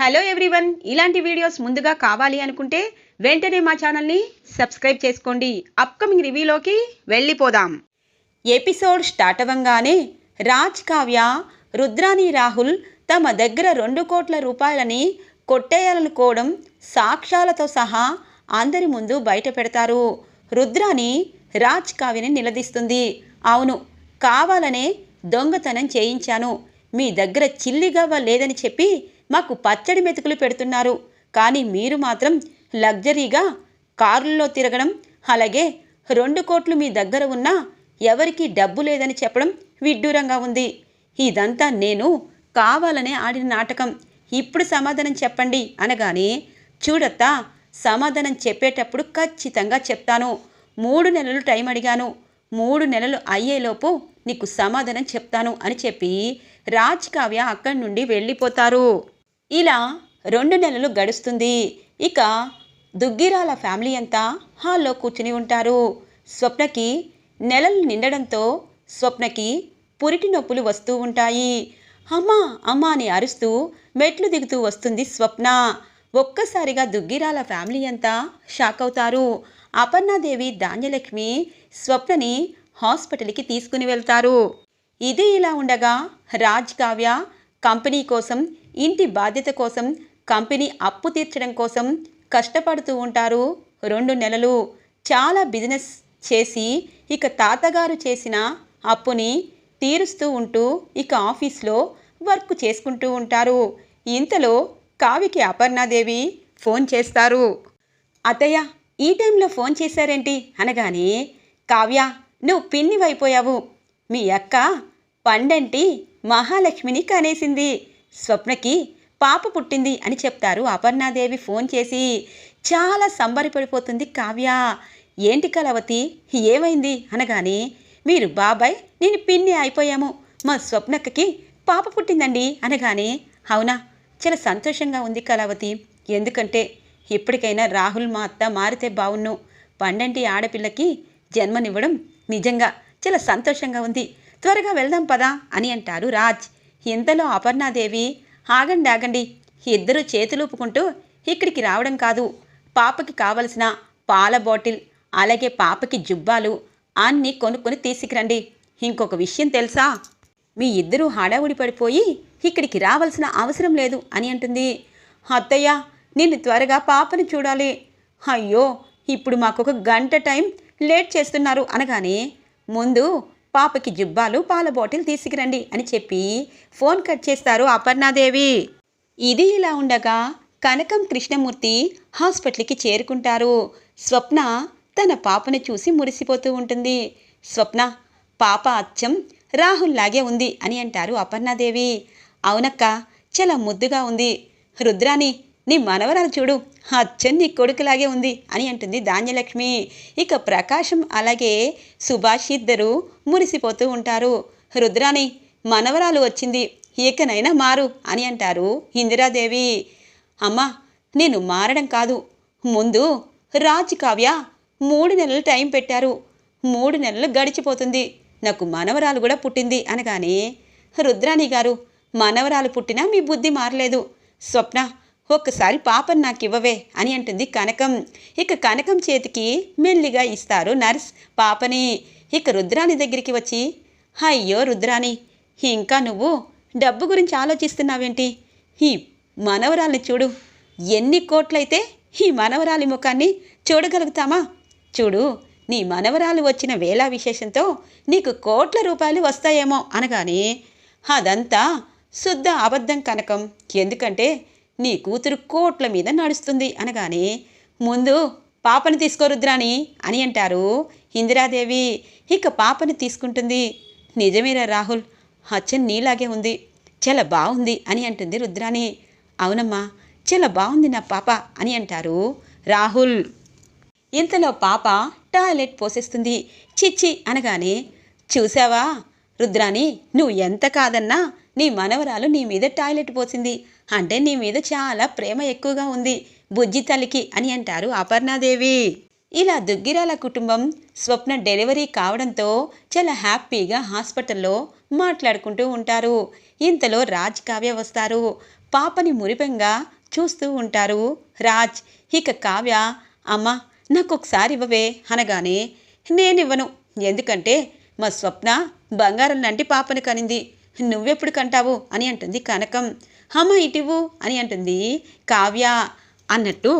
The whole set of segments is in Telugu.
హలో ఎవ్రీవన్, ఇలాంటి వీడియోస్ ముందుగా కావాలి అనుకుంటే వెంటనే మా ఛానల్ని సబ్స్క్రైబ్ చేసుకోండి. అప్కమింగ్ రివ్యూలోకి వెళ్ళిపోదాం. ఎపిసోడ్ స్టార్ట్ అవ్వంగానే రాజ్, కావ్య, రుద్రాని, రాహుల్ తమ దగ్గర 2 కోట్ల రూపాయలని కొట్టేయాలనుకోవడం సాక్ష్యాలతో సహా అందరి ముందు బయట పెడతారు. రుద్రాని రాజ్, కావ్యని నిలదీస్తుంది. అవును, కావాలనే దొంగతనం చేయించాను. మీ దగ్గర చిల్లిగవ్వ లేదని చెప్పి మాకు పచ్చడి మెతుకులు పెడుతున్నారు. కానీ మీరు మాత్రం లగ్జరీగా కారుల్లో తిరగడం, అలాగే 2 కోట్లు మీ దగ్గర ఉన్నా ఎవరికీ డబ్బు లేదని చెప్పడం విడ్డూరంగా ఉంది. ఇదంతా నేను కావాలనే ఆడిన నాటకం. ఇప్పుడు సమాధానం చెప్పండి అనగానే, చూడత్తా, సమాధానం చెప్పేటప్పుడు ఖచ్చితంగా చెప్తాను. 3 నెలలు టైం అడిగాను. 3 నెలలు అయ్యేలోపు నీకు సమాధానం చెప్తాను అని చెప్పి రాజ్, కావ్య అక్కడి నుండి వెళ్ళిపోతారు. ఇలా 2 నెలలు గడుస్తుంది. ఇక దుగ్గిరాల ఫ్యామిలీ అంతా హాల్లో కూర్చుని ఉంటారు. స్వప్నకి నెలలు నిండడంతో స్వప్నకి పురిటి నొప్పులు వస్తూ ఉంటాయి. అమ్మా అమ్మా అని అరుస్తూ మెట్లు దిగుతూ వస్తుంది స్వప్న. ఒక్కసారిగా దుగ్గిరాల ఫ్యామిలీ అంతా షాక్ అవుతారు. అపర్ణాదేవి, ధాన్యలక్ష్మి స్వప్నని హాస్పిటల్కి తీసుకుని వెళ్తారు. ఇది ఇలా ఉండగా రాజ్, కావ్య కంపెనీ కోసం, ఇంటి బాధ్యత కోసం, కంపెనీ అప్పు తీర్చడం కోసం కష్టపడుతూ ఉంటారు. 2 నెలలు చాలా బిజినెస్ చేసి ఇక తాతగారు చేసిన అప్పుని తీరుస్తూ ఉంటూ ఇక ఆఫీస్లో వర్క్ చేసుకుంటూ ఉంటారు. ఇంతలో కావ్యకి అపర్ణాదేవి ఫోన్ చేస్తారు. అత్తయ్య, ఈ టైంలో ఫోన్ చేశారేంటి అనగానే, కావ్య, నువ్వు పిన్నివైపోయావు. మీ అక్క పండంటి మహాలక్ష్మిని కనేసింది. స్వప్నకి పాప పుట్టింది అని చెప్తారు అపర్ణాదేవి ఫోన్ చేసి. చాలా సంబరపడిపోతుంది కావ్య. ఏంటి కళావతి, ఏమైంది అనగానే, మీరు బాబాయ్, నేను పిన్ని అయిపోయాము. మా స్వప్నక్కకి పాప పుట్టిందండి అనగానే, అవునా, చాలా సంతోషంగా ఉంది కళావతి. ఎందుకంటే ఇప్పటికైనా రాహుల్ మా అత్త మారితే బావున్ను. పండంటి ఆడపిల్లకి జన్మనివ్వడం నిజంగా చాలా సంతోషంగా ఉంది. త్వరగా వెళ్దాం పదా అని అంటారు రాజ్. ఇంతలో అపర్ణాదేవి, ఆగండి, ఇద్దరు చేతులూపుకుంటూ ఇక్కడికి రావడం కాదు, పాపకి కావలసిన పాల బాటిల్, అలాగే పాపకి జుబ్బాలు అన్నీ కొనుక్కొని తీసుకురండి. ఇంకొక విషయం తెలుసా, మీ ఇద్దరూ హడావుడి పడిపోయి ఇక్కడికి రావాల్సిన అవసరం లేదు అని అంటుంది. అత్తయ్య, నిన్ను త్వరగా పాపని చూడాలి. అయ్యో, ఇప్పుడు మాకొక గంట టైం లేట్ చేస్తున్నారు అనగానే, ముందు పాపకి జుబ్బాలు, పాల బాటిల్ తీసుకురండి అని చెప్పి ఫోన్ కట్ చేస్తారు అపర్ణాదేవి. ఇది ఇలా ఉండగా కనకం, కృష్ణమూర్తి హాస్పిటల్కి చేరుకుంటారు. స్వప్న తన పాపను చూసి మురిసిపోతూ ఉంటుంది. స్వప్న, పాప అచ్చం రాహుల్ లాగే ఉంది అని అంటారు అపర్ణాదేవి. అవునక్క, చాలా ముద్దుగా ఉంది. రుద్రాని, నీ మనవరాలు చూడు, అచ్చం నీ కొడుకులాగే ఉంది అని అంటుంది ధాన్యలక్ష్మి. ఇక ప్రకాశం అలాగే సుభాష్ ఇద్దరు మురిసిపోతూ ఉంటారు. రుద్రాని, మనవరాలు వచ్చింది, ఏకనైనా మారు అని అంటారు ఇందిరాదేవి. అమ్మా, నేను మారడం కాదు, ముందు రాజ్, కావ్య 3 నెలలు టైం పెట్టారు. 3 నెలలు గడిచిపోతుంది, నాకు మనవరాలు కూడా పుట్టింది అనగానే, రుద్రాని గారు, మనవరాలు పుట్టినా మీ బుద్ధి మారలేదు. స్వప్న, ఒక్కసారి పాపని నాకు ఇవ్వవే అని అంటుంది కనకం. ఇక కనకం చేతికి మెల్లిగా ఇస్తారు నర్స్ పాపని. ఇక రుద్రాని దగ్గరికి వచ్చి, అయ్యో రుద్రాని, ఇంకా నువ్వు డబ్బు గురించి ఆలోచిస్తున్నావేంటి? ఈ మనవరాల్ని చూడు, ఎన్ని కోట్లయితే ఈ మనవరాలి ముఖాన్ని చూడగలుగుతామా? చూడు, నీ మనవరాలు వచ్చిన వేళా విశేషంతో నీకు కోట్ల రూపాయలు వస్తాయేమో అనగానే, అదంతా శుద్ధ అబద్ధం కనకం, ఎందుకంటే నీ కూతురు కోట్ల మీద నడుస్తుంది అనగానే, ముందు పాపని తీసుకో రుద్రాని అని అంటారు ఇందిరాదేవి. ఇక పాపని తీసుకుంటుంది. నిజమేరా రాహుల్, అచ్చన్ నీలాగే ఉంది, చాలా బాగుంది అని అంటుంది రుద్రాని. అవునమ్మా, చాలా బాగుంది నా పాప అని అంటారు రాహుల్. ఇంతలో పాప టాయిలెట్ పోసేస్తుంది. చిచ్చి అనగానే, చూసావా రుద్రాని, నువ్వు ఎంత కాదన్నా నీ మనవరాలు నీ మీద టాయిలెట్ పోసింది అంటే నీ మీద చాలా ప్రేమ ఎక్కువగా ఉంది బుజ్జి తల్లికి అని అంటారు అపర్ణాదేవి. ఇలా దుగ్గిరాల కుటుంబం స్వప్న డెలివరీ కావడంతో చాలా హ్యాపీగా హాస్పిటల్లో మాట్లాడుకుంటూ ఉంటారు. ఇంతలో రాజ్, కావ్య వస్తారు. పాపని మురిపెంగా చూస్తూ ఉంటారు రాజ్. ఇక కావ్య, అమ్మా నాకొకసారి ఇవ్వవే అనగానే, నేనివ్వను, ఎందుకంటే మా స్వప్న బంగారం లాంటి పాపని కనింది, నువ్వెప్పుడు కంటావు అని అంటుంది కనకం. అమ్మ ఇటివ్వు అని అంటుంది కావ్య. అన్నట్టు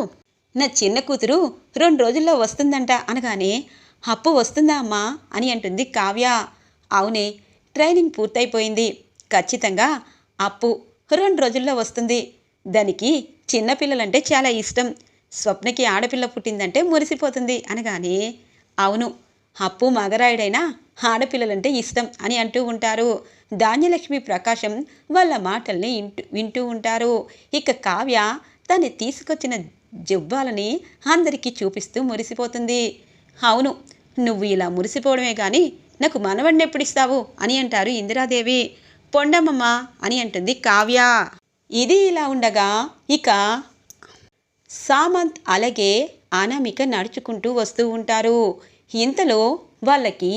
నా చిన్న కూతురు 2 రోజుల్లో వస్తుందంట అనగానే, అప్పు వస్తుందా అమ్మా అని అంటుంది కావ్య. అవునే, ట్రైనింగ్ పూర్తయిపోయింది, ఖచ్చితంగా అప్పు 2 రోజుల్లో వస్తుంది. దానికి చిన్నపిల్లలంటే చాలా ఇష్టం, స్వప్నకి ఆడపిల్ల పుట్టిందంటే మురిసిపోతుంది అనగానే, అవును, అప్పు మగరాయుడైనా ఆడపిల్లలంటే ఇష్టం అని అంటూ ఉంటారు. ధాన్యలక్ష్మి, ప్రకాశం వాళ్ళ మాటల్ని వింటూ ఉంటారు. ఇక కావ్య తను తీసుకొచ్చిన జుబ్బాలని అందరికీ చూపిస్తూ మురిసిపోతుంది. అవును, నువ్వు ఇలా మురిసిపోవడమే కానీ నాకు మనవడిని ఎప్పుడు ఇస్తావు అని అంటారు ఇందిరాదేవి. పొండమ్మమ్మ అని అంటుంది కావ్య. ఇది ఇలా ఉండగా ఇక సామంత్ అలాగే అనామిక నడుచుకుంటూ వస్తూ ఉంటారు. ఇంతలో వాళ్ళకి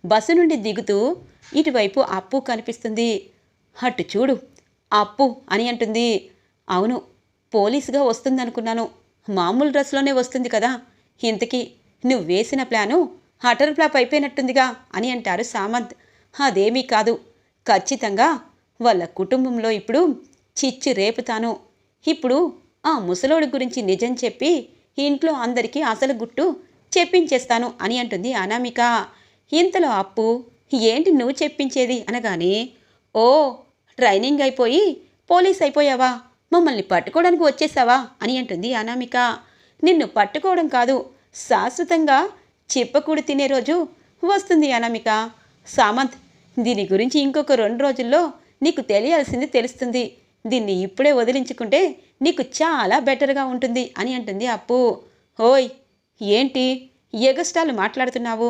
బస్సు నుండి దిగుతూ ఇటువైపు అప్పు కనిపిస్తుంది. అటు చూడు అప్పు అని అంటుంది. అవును, పోలీసుగా వస్తుందనుకున్నాను, మామూలు డ్రెస్లోనే వస్తుంది కదా, ఇంతకీ నువ్వు వేసిన ప్లాను అటర్ ఫ్లాప్ అయిపోయినట్టుందిగా అని అంటారు సామంత్. అదేమీ కాదు, ఖచ్చితంగా వాళ్ళ కుటుంబంలో ఇప్పుడు చిచ్చు రేపుతాను. ఇప్పుడు ఆ ముసలోడి గురించి నిజం చెప్పి ఇంట్లో అందరికీ అసలు గుట్టు చెప్పించేస్తాను అని అంటుంది అనామిక. ఇంతలో అప్పు, ఏంటి నువ్వు చెప్పించేది అనగానే, ఓ ట్రైనింగ్ అయిపోయి పోలీస్ అయిపోయావా, మమ్మల్ని పట్టుకోవడానికి వచ్చేసావా అని అంటుంది అనామిక. నిన్ను పట్టుకోవడం కాదు, శాశ్వతంగా చిప్పకూడు తినే రోజు వస్తుంది అనామిక. సామంత్, దీని గురించి ఇంకొక 2 రోజుల్లో నీకు తెలియాల్సింది తెలుస్తుంది, దీన్ని ఇప్పుడే వదిలించుకుంటే నీకు చాలా బెటర్గా ఉంటుంది అని అంటుంది అప్పు. ఓయ్, ఏంటి ఎగస్టాలు మాట్లాడుతున్నావు,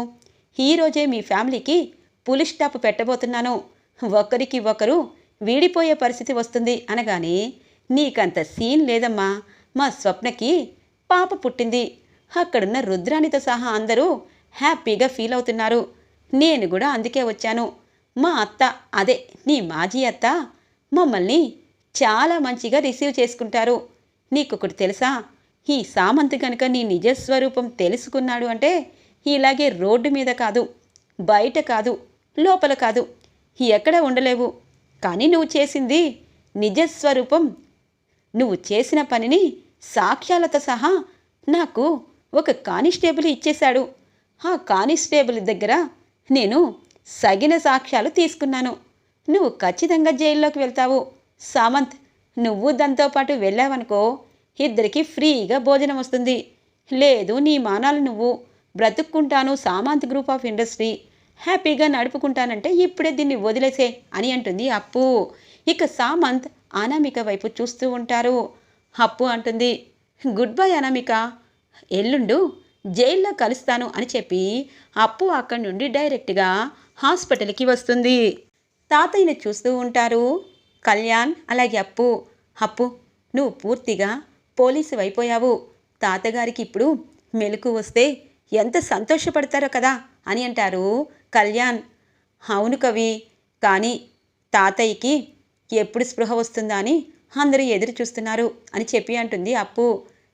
ఈరోజే మీ ఫ్యామిలీకి పులి స్టాప్ పెట్టబోతున్నాను, ఒకరికి ఒకరు వీడిపోయే పరిస్థితి వస్తుంది అనగానే, నీకంత సీన్ లేదమ్మా, మా స్వప్నకి పాప పుట్టింది, అక్కడున్న రుద్రానితో సహా అందరూ హ్యాపీగా ఫీల్ అవుతున్నారు, నేను కూడా అందుకే వచ్చాను. మా అత్త, అదే నీ మాజీ అత్త మమ్మల్ని చాలా మంచిగా రిసీవ్ చేసుకుంటారు. నీకొకటి తెలుసా, ఈ సామంత్ కనుక నీ నిజస్వరూపం తెలుసుకున్నాడు అంటే ఇలాగే రోడ్డు మీద కాదు, బయట కాదు, లోపల కాదు, ఎక్కడ ఉండలేవు. కానీ నువ్వు చేసింది నిజస్వరూపం, నువ్వు చేసిన పనిని సాక్ష్యాలతో సహా నాకు ఒక కానిస్టేబుల్ ఇచ్చేశాడు. ఆ కానిస్టేబుల్ దగ్గర నేను సగిన సాక్ష్యాలు తీసుకున్నాను. నువ్వు ఖచ్చితంగా జైల్లోకి వెళ్తావు సామంత్. నువ్వు దాంతోపాటు వెళ్ళావనుకో ఇద్దరికి ఫ్రీగా భోజనం వస్తుంది. లేదు, నీ మానాలు నువ్వు బ్రతుక్కుంటాను, సామంత్ గ్రూప్ ఆఫ్ ఇండస్ట్రీ హ్యాపీగా నడుపుకుంటానంటే ఇప్పుడే దీన్ని వదిలేసే అని అంటుంది అప్పు. ఇక సామంత్ అనామిక వైపు చూస్తూ ఉంటారు. అప్పు అంటుంది, గుడ్ బై అనామిక, ఎల్లుండు జైల్లో కలుస్తాను అని చెప్పి అప్పు అక్కడి నుండి డైరెక్ట్గా హాస్పిటల్కి వస్తుంది. తాతయ్యని చూస్తూ ఉంటారు కళ్యాణ్ అలాగే అప్పు. అప్పు, నువ్వు పూర్తిగా పోలీసు అయిపోయావు, తాతగారికి ఇప్పుడు మెలకు వస్తే ఎంత సంతోషపడతారో కదా అని అంటారు కళ్యాణ్. అవును కవి, కానీ తాతయ్యకి ఎప్పుడు స్పృహ వస్తుందా అని అందరూ ఎదురు చూస్తున్నారు అని చెప్పి అంటుంది అప్పు.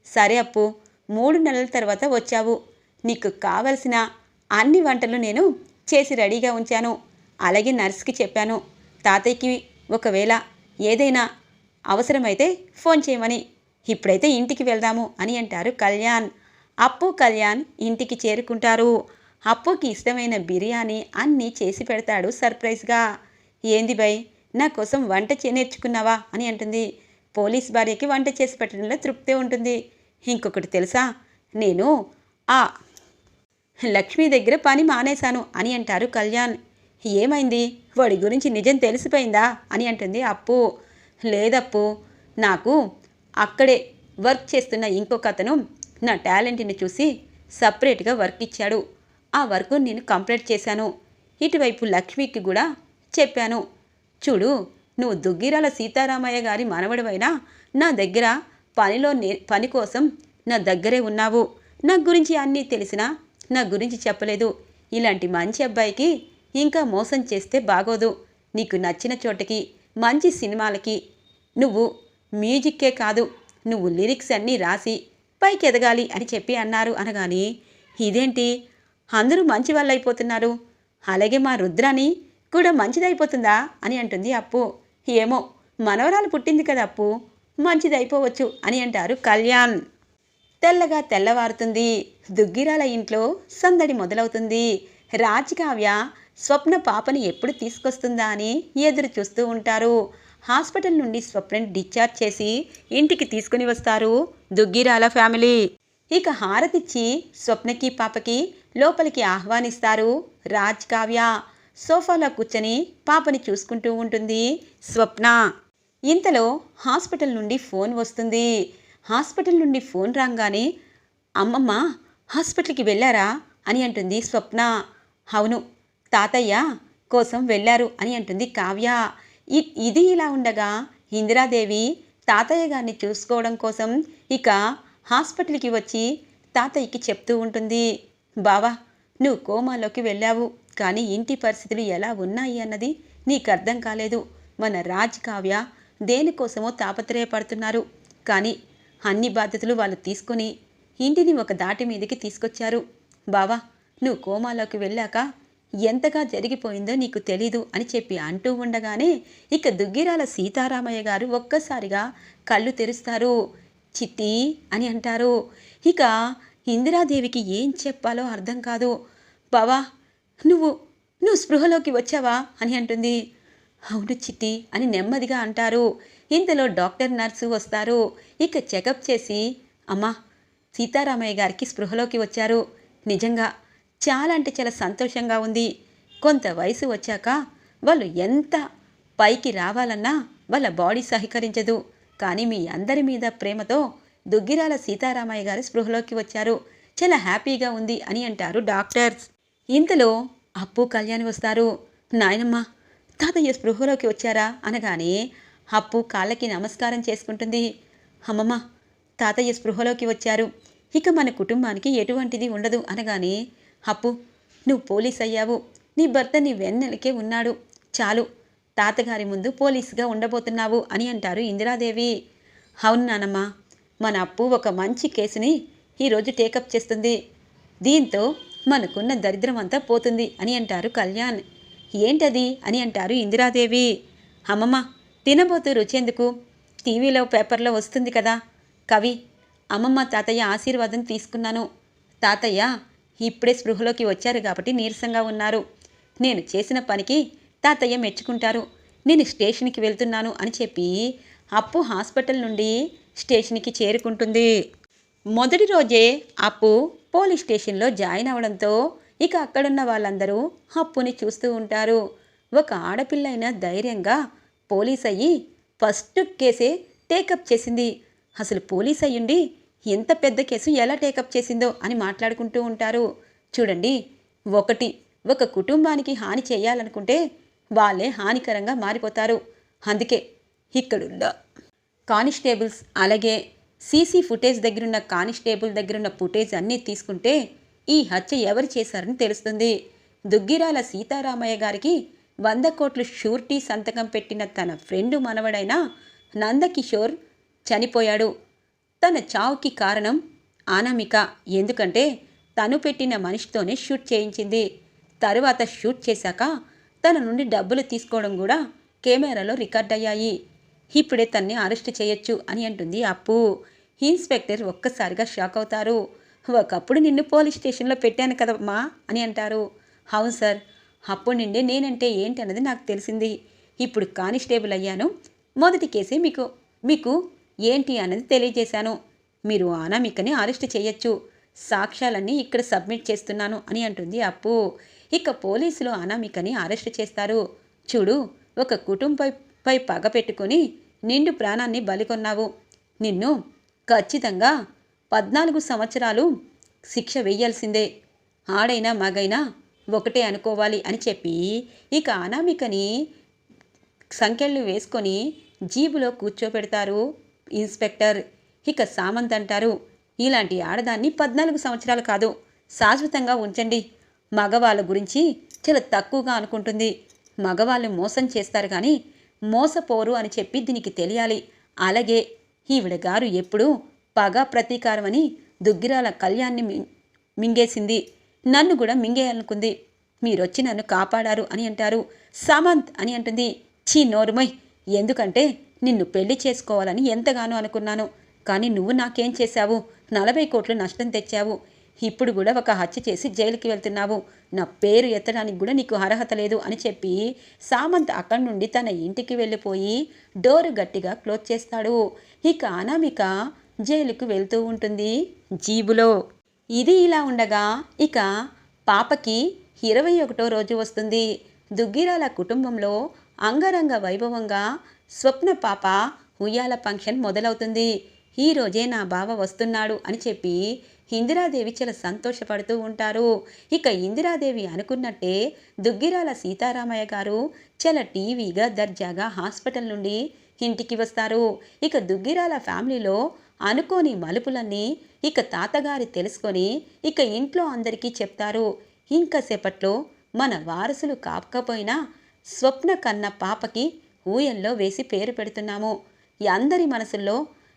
సరే అప్పు, 3 నెలల తర్వాత వచ్చావు, నీకు కావలసిన అన్ని వంటలు నేను చేసి రెడీగా ఉంచాను. అలాగే నర్స్కి చెప్పాను, తాతయ్యకి ఒకవేళ ఏదైనా అవసరమైతే ఫోన్ చేయమని. ఇప్పుడైతే ఇంటికి వెళ్దాము అని అంటారు కళ్యాణ్. అప్పు కళ్యాణ్ ఇంటికి చేరుకుంటారు. అప్పుకి ఇష్టమైన బిర్యానీ అన్నీ చేసి పెడతాడు సర్ప్రైజ్గా. ఏంది బై, నా కోసం వంట నేర్చుకున్నావా అని అంటుంది. పోలీస్ భార్యకి వంట చేసి పెట్టడంలో తృప్తే ఉంటుంది. ఇంకొకటి తెలుసా, నేను ఆ లక్ష్మి దగ్గర పని మానేశాను అని అంటారు కళ్యాణ్. ఏమైంది, వాడి గురించి నిజం తెలిసిపోయిందా అని అంటుంది అప్పు. లేదప్పు, నాకు అక్కడే వర్క్ చేస్తున్న ఇంకొక అతను నా టాలెంట్ని చూసి సపరేట్గా వర్క్ ఇచ్చాడు. ఆ వర్క్ నేను కంప్లీట్ చేశాను. ఇటువైపు లక్ష్మికి కూడా చెప్పాను, చూడు, నువ్వు దుగ్గిరాల సీతారామయ్య గారి మనవడివైనా నా దగ్గర పని కోసం నా దగ్గరే ఉన్నావు. నా గురించి అన్నీ తెలిసినా నా గురించి చెప్పలేదు. ఇలాంటి మంచి అబ్బాయికి ఇంకా మోసం చేస్తే బాగోదు. నీకు నచ్చిన చోటకి, మంచి సినిమాలకి నువ్వు మ్యూజిక్కే కాదు, నువ్వు లిరిక్స్ అన్నీ రాసి పైకి ఎదగాలి అని చెప్పి అన్నారు అనగాని, ఇదేంటి అందరూ మంచి వాళ్ళు అయిపోతున్నారు, అలాగే మా రుద్రాని కూడా మంచిదైపోతుందా అని అంటుంది అప్పు. ఏమో, మనవరాలు పుట్టింది కదా అప్పు, మంచిదైపోవచ్చు అని అంటారు కళ్యాణ్. తెల్లగా తెల్లవారుతుంది. దుగ్గిరాల ఇంట్లో సందడి మొదలవుతుంది. రాజ్కావ్య స్వప్న పాపని ఎప్పుడు తీసుకొస్తుందా అని ఎదురు చూస్తూ ఉంటారు. హాస్పిటల్ నుండి స్వప్నని డిశ్చార్జ్ చేసి ఇంటికి తీసుకుని వస్తారు దుగ్గిరాల ఫ్యామిలీ. ఇక హారతిచ్చి స్వప్నకి పాపకి లోపలికి ఆహ్వానిస్తారు రాజ్కావ్య. సోఫాలో కూర్చొని పాపని చూసుకుంటూ ఉంటుంది స్వప్న. ఇంతలో హాస్పిటల్ నుండి ఫోన్ వస్తుంది. హాస్పిటల్ నుండి ఫోన్ రాగానే, అమ్మమ్మ హాస్పిటల్కి వెళ్ళారా అని అంటుంది స్వప్న. అవును, తాతయ్య కోసం వెళ్ళారు అని అంటుంది కావ్య. ఇది ఇలా ఉండగా ఇందిరాదేవి తాతయ్య గారిని చూసుకోవడం కోసం ఇక హాస్పిటల్కి వచ్చి తాతయ్యకి చెప్తూ ఉంటుంది, బావా నువ్వు కోమాలోకి వెళ్ళావు, కానీ ఇంటి పరిస్థితులు ఎలా ఉన్నాయి అన్నది నీకు అర్థం కాలేదు. మన రాజ్కావ్య దేనికోసమో తాపత్రయపడుతున్నారు, కానీ అన్ని బాధ్యతలు వాళ్ళు తీసుకుని ఇంటిని ఒక దాటి మీదకి తీసుకొచ్చారు. బావా నువ్వు కోమాలోకి వెళ్ళాక ఎంతగా జరిగిపోయిందో నీకు తెలీదు అని చెప్పి అంటూ ఉండగానే ఇక దుగ్గిరాల సీతారామయ్య గారు ఒక్కసారిగా కళ్ళు తెరుస్తారు. చిట్టి అని అంటారు. ఇక ఇందిరాదేవికి ఏం చెప్పాలో అర్థం కాదు. బావా నువ్వు స్పృహలోకి వచ్చావా అని అంటుంది. అవును చిట్టి అని నెమ్మదిగా అంటారు. ఇంతలో డాక్టర్ నర్సు వస్తారు. ఇక చెకప్ చేసి, అమ్మా సీతారామయ్య గారికి స్పృహలోకి వచ్చారు, నిజంగా చాలా అంటే చాలా సంతోషంగా ఉంది. కొంత వయసు వచ్చాక వాళ్ళు ఎంత పైకి రావాలన్నా వాళ్ళ బాడీ సహకరించదు, కానీ మీ అందరి మీద ప్రేమతో దుగ్గిరాల సీతారామయ్య గారు స్పృహలోకి వచ్చారు, చాలా హ్యాపీగా ఉంది అని అంటారు డాక్టర్స్. ఇంతలో అప్పు కళ్యాణ్ వస్తారు. నాయనమ్మ తాతయ్య స్పృహలోకి వచ్చారా అనగానే అప్పు కాళ్ళకి నమస్కారం చేసుకుంటుంది. అమ్మమ్మ తాతయ్య స్పృహలోకి వచ్చారు, ఇక మన కుటుంబానికి ఎటువంటిది ఉండదు అనగానే, అప్పు నువ్వు పోలీస్ అయ్యావు, నీ భర్త నీ వెన్నెలకే ఉన్నాడు, చాలు తాతగారి ముందు పోలీసుగా ఉండబోతున్నావు అని అంటారు ఇందిరాదేవి. అవును నానమ్మ, మన అప్పు ఒక మంచి కేసుని ఈరోజు టేకప్ చేస్తుంది, దీంతో మనకున్న దరిద్రం అంతా పోతుంది అని అంటారు కళ్యాణ్. ఏంటది అని అంటారు ఇందిరాదేవి. అమ్మమ్మ తినబోతూ రుచేందుకు టీవీలో పేపర్లో వస్తుంది కదా కవి, అమ్మమ్మ తాతయ్య ఆశీర్వాదం తీసుకున్నాను, తాతయ్య ఇప్పుడే స్పృహలోకి వచ్చారు కాబట్టి నీరసంగా ఉన్నారు, నేను చేసిన పనికి తాతయ్య మెచ్చుకుంటారు, నేను స్టేషన్కి వెళ్తున్నాను అని చెప్పి అప్పు హాస్పిటల్ నుండి స్టేషన్కి చేరుకుంటుంది. మొదటి రోజే అప్పు పోలీస్ స్టేషన్లో జాయిన్ అవడంతో ఇక అక్కడున్న వాళ్ళందరూ అప్పుని చూస్తూ ఉంటారు. ఒక ఆడపిల్లైన ధైర్యంగా పోలీస్ అయ్యి ఫస్ట్ కేసే టేకప్ చేసింది, అసలు పోలీస్ అయ్యుండి ఎంత పెద్ద కేసు ఎలా టేకప్ చేసిందో అని మాట్లాడుకుంటూ ఉంటారు. చూడండి, ఒక కుటుంబానికి హాని చేయాలనుకుంటే వాళ్ళే హానికరంగా మారిపోతారు. అందుకే ఇక్కడున్న కానిస్టేబుల్స్ అలాగే సీసీ ఫుటేజ్ దగ్గరున్న కానిస్టేబుల్ దగ్గరున్న ఫుటేజ్ అన్నీ తీసుకుంటే ఈ హత్య ఎవరు చేశారని తెలుస్తుంది. దుగ్గిరాల సీతారామయ్య గారికి 100 కోట్లు షూరిటీ సంతకం పెట్టిన తన ఫ్రెండు మనవడైన నందకిషోర్ చనిపోయాడు. తన చావుకి కారణం అనామిక, ఎందుకంటే తను పెట్టిన మనిషితోనే షూట్ చేయించింది. తరువాత షూట్ చేశాక తన నుండి డబ్బులు తీసుకోవడం కూడా కెమెరాలో రికార్డ్ అయ్యాయి. ఇప్పుడే తన్ని అరెస్ట్ చేయొచ్చు అని అంటుంది అప్పు. ఇన్స్పెక్టర్ ఒక్కసారిగా షాక్ అవుతారు. ఒకప్పుడు నిన్ను పోలీస్ స్టేషన్లో పెట్టాను కదమ్మా అని అంటారు. అవును సార్, అప్పుడు నుండి నేనంటే ఏంటి అన్నది నాకు తెలిసింది, ఇప్పుడు కానిస్టేబుల్ అయ్యాను, మొదటి కేసే మీకు ఏంటి అన్నది తెలియజేశాను, మీరు అనామికని అరెస్ట్ చేయొచ్చు, సాక్ష్యాలన్నీ ఇక్కడ సబ్మిట్ చేస్తున్నాను అని అంటుంది అప్పు. ఇక పోలీసులు అనామికని అరెస్ట్ చేస్తారు. చూడు, ఒక కుటుంబంపై పగ పెట్టుకుని నిండు ప్రాణాన్ని బలికొన్నావు, నిన్ను ఖచ్చితంగా 14 సంవత్సరాలు శిక్ష వేయాల్సిందే, ఆడైనా మగైనా ఒకటే అనుకోవాలి అని చెప్పి ఇక అనామికని సంకెళ్ళు వేసుకొని జీబులో కూర్చోపెడతారు ఇన్స్పెక్టర్. ఇక సామంత్ అంటారు, ఇలాంటి ఆడదాన్ని 14 సంవత్సరాలు కాదు శాశ్వతంగా ఉంచండి, మగవాళ్ళ గురించి చాలా తక్కువగా అనుకుంటుంది, మగవాళ్ళు మోసం చేస్తారు కానీ మోసపోరు అని చెప్పి దీనికి తెలియాలి, అలాగే ఈవిడ గారు ఎప్పుడూ పగ ప్రతీకారమని దుగ్గిరాల కళ్యాణ్ని మింగేసింది, నన్ను కూడా మింగేయాలనుకుంది. మీరొచ్చి నన్ను కాపాడారు అని అంటారు. సమంత్ అని అంటుంది. ఛీ నోరుమోయ్, ఎందుకంటే నిన్ను పెళ్లి చేసుకోవాలని ఎంతగానో అనుకున్నాను. కానీ నువ్వు నాకేం చేశావు? 40 కోట్లు నష్టం తెచ్చావు. ఇప్పుడు కూడా ఒక హత్య చేసి జైలుకి వెళ్తున్నావు. నా పేరు ఎత్తడానికి కూడా నీకు అర్హత లేదు అని చెప్పి సామంత్ అక్కడి నుండి తన ఇంటికి వెళ్ళిపోయి డోరు గట్టిగా క్లోజ్ చేస్తాడు. ఇక అనామిక జైలుకు వెళ్తూ ఉంటుంది జీబులో. ఇది ఇలా ఉండగా ఇక పాపకి 21వ రోజు వస్తుంది. దుగ్గిరాల కుటుంబంలో అంగరంగ వైభవంగా స్వప్న పాప ఉయ్యాల ఫంక్షన్ మొదలవుతుంది. ఈరోజే నా బావ వస్తున్నాడు అని చెప్పి ఇందిరాదేవి చాలా సంతోషపడుతూ ఉంటారు. ఇక ఇందిరాదేవి అనుకున్నట్టే దుగ్గిరాల సీతారామయ్య గారు చాలా టీవీగా దర్జాగా హాస్పిటల్ నుండి ఇంటికి వస్తారు. ఇక దుగ్గిరాల ఫ్యామిలీలో అనుకోని మలుపులన్నీ ఇక తాతగారి తెలుసుకొని ఇక ఇంట్లో అందరికీ చెప్తారు. ఇంకా సేపట్లో మన వారసులు కాకపోయినా స్వప్న కన్న పాపకి ఊయల్లో వేసి పేరు పెడుతున్నాము. అందరి మనసుల్లో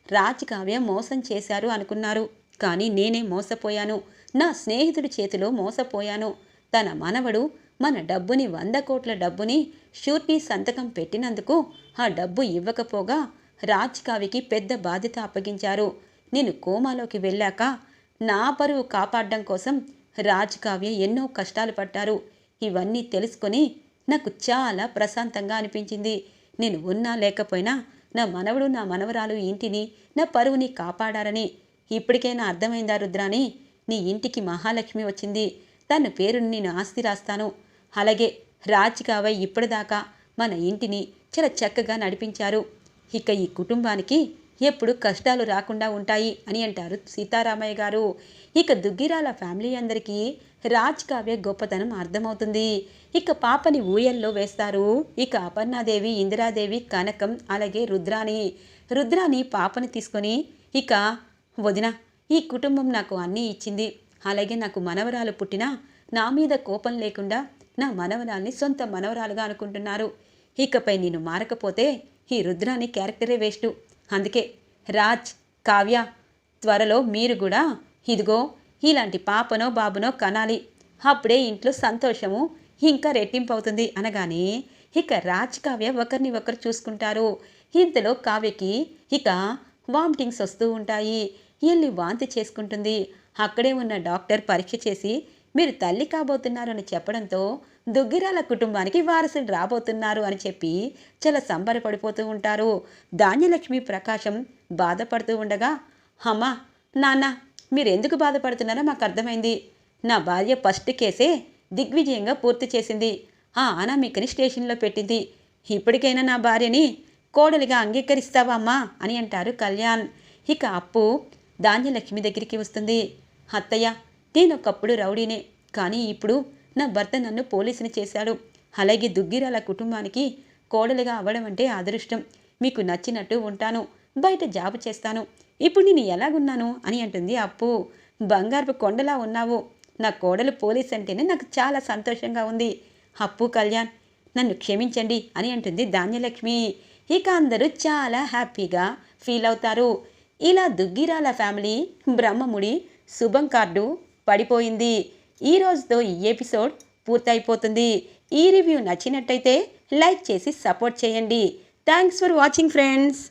రాజకావ్య మోసం చేశారు అనుకున్నారు. కానీ నేనే మోసపోయాను. నా స్నేహితుడి చేతిలో మోసపోయాను. తన మనవడు మన డబ్బుని 100 కోట్ల డబ్బుని షూరిటీ సంతకం పెట్టినందుకు ఆ డబ్బు ఇవ్వకపోగా రాజకావ్యకి పెద్ద బాధ్యత అప్పగించారు. నేను కోమాలోకి వెళ్ళాక నా పరువు కాపాడడం కోసం రాజకావ్య ఎన్నో కష్టాలు పడ్డారు. ఇవన్నీ తెలుసుకొని నాకు చాలా ప్రశాంతంగా అనిపించింది. నేను ఉన్నా లేకపోయినా నా మనవడు నా మనవరాలు ఇంటిని నా పరువుని కాపాడారని. ఇప్పటికైనా అర్థమైందా రుద్రాని? నీ ఇంటికి మహాలక్ష్మి వచ్చింది. తన పేరుని నేను ఆస్తి రాస్తాను. అలాగే రాజకావ్య ఇప్పటిదాకా మన ఇంటిని చాలా చక్కగా నడిపించారు. ఇక ఈ కుటుంబానికి ఎప్పుడు కష్టాలు రాకుండా ఉంటాయి అని అంటారు సీతారామయ్య గారు. ఇక దుగ్గిరాల ఫ్యామిలీ అందరికీ రాజకావ్య గొప్పతనం అర్థమవుతుంది. ఇక పాపని ఊయల్లో వేస్తారు. ఇక అపర్ణాదేవి, ఇందిరాదేవి, కనకం అలాగే రుద్రాని పాపని తీసుకొని ఇక వదిన, ఈ కుటుంబం నాకు అన్నీ ఇచ్చింది. అలాగే నాకు మనవరాలు పుట్టినా నా మీద కోపం లేకుండా నా మనవరాల్ని సొంత మనవరాలుగా అనుకుంటున్నారు. ఇకపై నేను మారకపోతే ఈ రుద్రాని క్యారెక్టరే వేస్టు. అందుకే రాజ్, కావ్య, త్వరలో మీరు కూడా ఇదిగో ఇలాంటి పాపనో బాబునో కనాలి. అప్పుడే ఇంట్లో సంతోషము ఇంకా రెట్టింపు అవుతుంది అనగానే ఇక రాజ్, కావ్య ఒకరిని ఒకరు చూసుకుంటారు. ఇంతలో కావ్యకి ఇక వామిటింగ్స్ వస్తూ ఉంటాయి. వెళ్ళి వాంతి చేసుకుంటుంది. అక్కడే ఉన్న డాక్టర్ పరీక్ష చేసి మీరు తల్లి కాబోతున్నారు అని చెప్పడంతో దుగ్గిరాల కుటుంబానికి వారసులు రాబోతున్నారు అని చెప్పి చాలా సంబరపడిపోతూ ఉంటారు. ధాన్యలక్ష్మి, ప్రకాశం బాధపడుతూ ఉండగా, అమ్మా నాన్న మీరెందుకు బాధపడుతున్నారో మాకు అర్థమైంది. నా భార్య ఫస్ట్ కేసే దిగ్విజయంగా పూర్తి చేసింది. ఆ అనామికని స్టేషన్లో పెట్టింది. ఇప్పటికైనా నా భార్యని కోడలిగా అంగీకరిస్తావా అమ్మా అని అంటారు కళ్యాణ్. ఇక అప్పు ధాన్యలక్ష్మి దగ్గరికి వస్తుంది. అత్తయ్య, నేనొకప్పుడు రౌడీనే, కానీ ఇప్పుడు నా భర్త నన్ను పోలీసుని చేశాడు. అలాగే దుగ్గిరాల కుటుంబానికి కోడలిగా అవ్వడం అంటే అదృష్టం. మీకు నచ్చినట్టు ఉంటాను, బయట జాబు చేస్తాను. ఇప్పుడు నేను ఎలాగున్నాను అని అంటుంది అప్పు. బంగారపు కొండలా ఉన్నావు. నా కోడలు పోలీస్ అంటేనే నాకు చాలా సంతోషంగా ఉంది. అప్పు, కళ్యాణ్ నన్ను క్షమించండి అని అంటుంది ధాన్యలక్ష్మి. ఇక అందరూ చాలా హ్యాపీగా ఫీల్ అవుతారు. ఇలా దుగ్గిరాల ఫ్యామిలీ బ్రహ్మముడి శుభం కార్డు పడిపోయింది. ఈ రోజుతో ఈ ఎపిసోడ్ పూర్తయిపోతుంది. ఈ రివ్యూ నచ్చినట్టయితే లైక్ చేసి సపోర్ట్ చేయండి. Thanks for watching friends.